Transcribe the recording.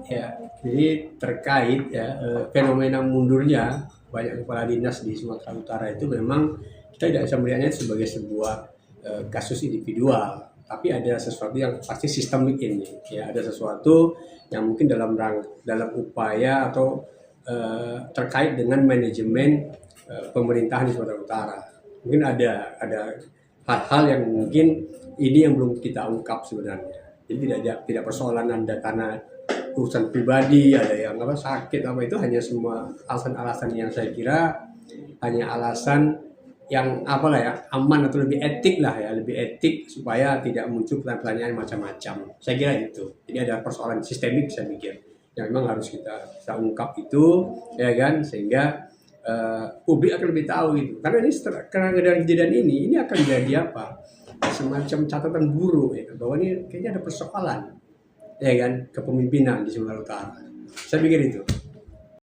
Ya, jadi terkait ya fenomena mundurnya banyak kepala dinas di Sumatera Utara itu memang kita tidak bisa melihatnya sebagai sebuah kasus individual, tapi ada sesuatu yang pasti sistemik ini. Ya, ada sesuatu yang mungkin dalam upaya atau terkait dengan manajemen pemerintahan di Sumatera Utara. Mungkin ada hal-hal yang mungkin ini yang belum kita ungkap sebenarnya. Jadi tidak persoalan Anda karena urusan pribadi, ada yang apa sakit apa itu hanya semua alasan-alasan yang saya kira hanya alasan yang apalah ya aman atau lebih etik lah ya, lebih etik supaya tidak muncul pertanyaan macam-macam. Saya kira itu. Jadi ada persoalan sistemik saya pikir yang memang harus kita ungkap itu ya kan, sehingga publik akan lebih tahu itu. Karena ini karena dari kejadian ini akan jadi apa? Semacam catatan buruk ya, bahwa ini kayaknya ada persoalan ya kan kepemimpinan di Sumatera Utara. Saya pikir itu.